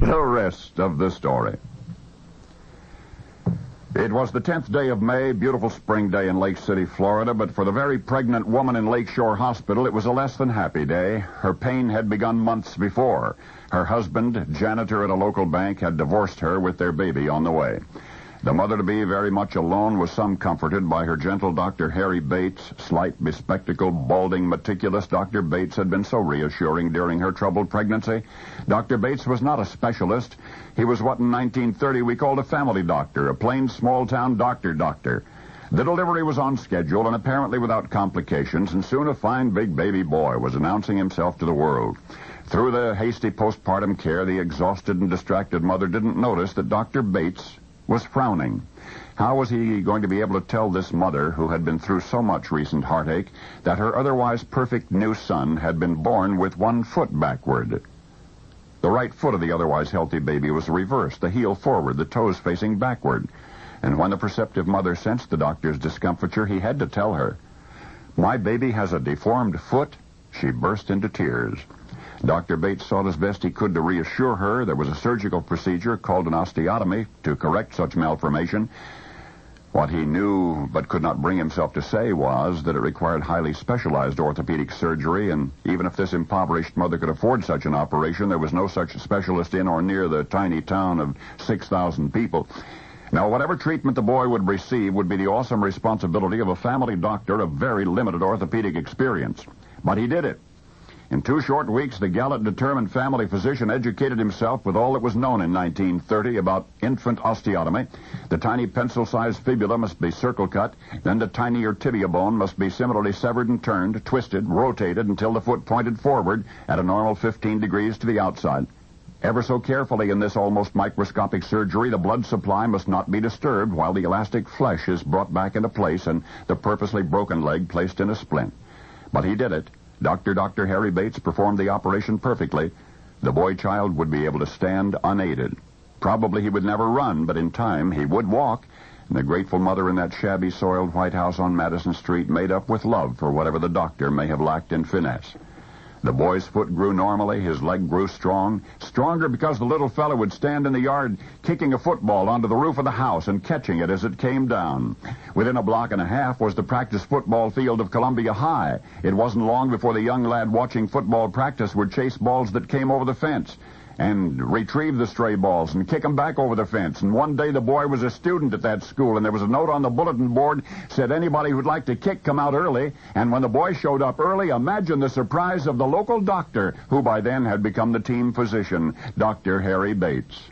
The rest of the story. It was the 10th day of May, beautiful spring day in Lake City, Florida, but for the very pregnant woman in Lakeshore Hospital, it was a less than happy day. Her pain had begun months before. Her husband, janitor at a local bank, had divorced her with their baby on the way. The mother-to-be, very much alone, was some comforted by her gentle Dr. Harry Bates. Slight, bespectacled, balding, meticulous Dr. Bates had been so reassuring during her troubled pregnancy. Dr. Bates was not a specialist. He was what in 1930 we called a family doctor, a plain small-town doctor. The delivery was on schedule and apparently without complications, and soon a fine big baby boy was announcing himself to the world. Through the hasty postpartum care, the exhausted and distracted mother didn't notice that Dr. Bates was frowning. How was he going to be able to tell this mother, who had been through so much recent heartache, that her otherwise perfect new son had been born with one foot backward? The right foot of the otherwise healthy baby was reversed, the heel forward, the toes facing backward. And when the perceptive mother sensed the doctor's discomfiture, he had to tell her, "My baby has a deformed foot." She burst into tears. Dr. Bates sought as best he could to reassure her. There was a surgical procedure called an osteotomy to correct such malformation. What he knew but could not bring himself to say was that it required highly specialized orthopedic surgery, and even if this impoverished mother could afford such an operation, there was no such specialist in or near the tiny town of 6,000 people. Now, whatever treatment the boy would receive would be the awesome responsibility of a family doctor of very limited orthopedic experience. But he did it. In 2 short weeks, the gallant, determined family physician educated himself with all that was known in 1930 about infant osteotomy. The tiny pencil-sized fibula must be circle-cut, then the tinier tibia bone must be similarly severed and turned, twisted, rotated until the foot pointed forward at a normal 15 degrees to the outside. Ever so carefully in this almost microscopic surgery, the blood supply must not be disturbed while the elastic flesh is brought back into place and the purposely broken leg placed in a splint. But he did it. Dr. Harry Bates performed the operation perfectly. The boy-child would be able to stand unaided. Probably he would never run, but in time he would walk, and the grateful mother in that shabby, soiled White House on Madison Street made up with love for whatever the doctor may have lacked in finesse. The boy's foot grew normally, his leg grew stronger because the little fellow would stand in the yard kicking a football onto the roof of the house and catching it as it came down. Within a block and a half was the practice football field of Columbia High. It wasn't long before the young lad watching football practice would chase balls that came over the fence and retrieve the stray balls and kick them back over the fence. And one day the boy was a student at that school, and there was a note on the bulletin board said anybody who'd like to kick come out early. And when the boy showed up early, imagine the surprise of the local doctor, who by then had become the team physician, Dr. Harry Bates.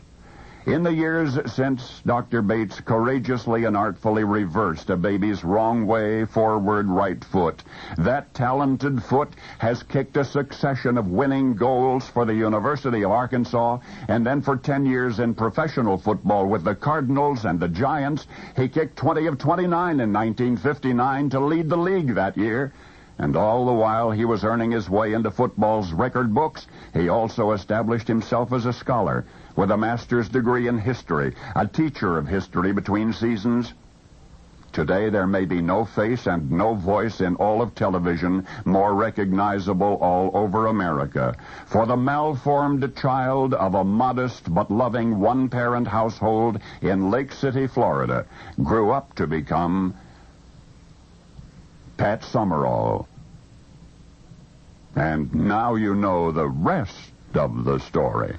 In the years since, Dr. Bates courageously and artfully reversed a baby's wrong way forward right foot. That talented foot has kicked a succession of winning goals for the University of Arkansas, and then for 10 years in professional football with the Cardinals and the Giants. He kicked 20 of 29 in 1959 to lead the league that year. And all the while he was earning his way into football's record books, he also established himself as a scholar with a master's degree in history, a teacher of history between seasons. Today there may be no face and no voice in all of television more recognizable all over America. For the malformed child of a modest but loving one-parent household in Lake City, Florida, grew up to become Pat Summerall. And now you know the rest of the story.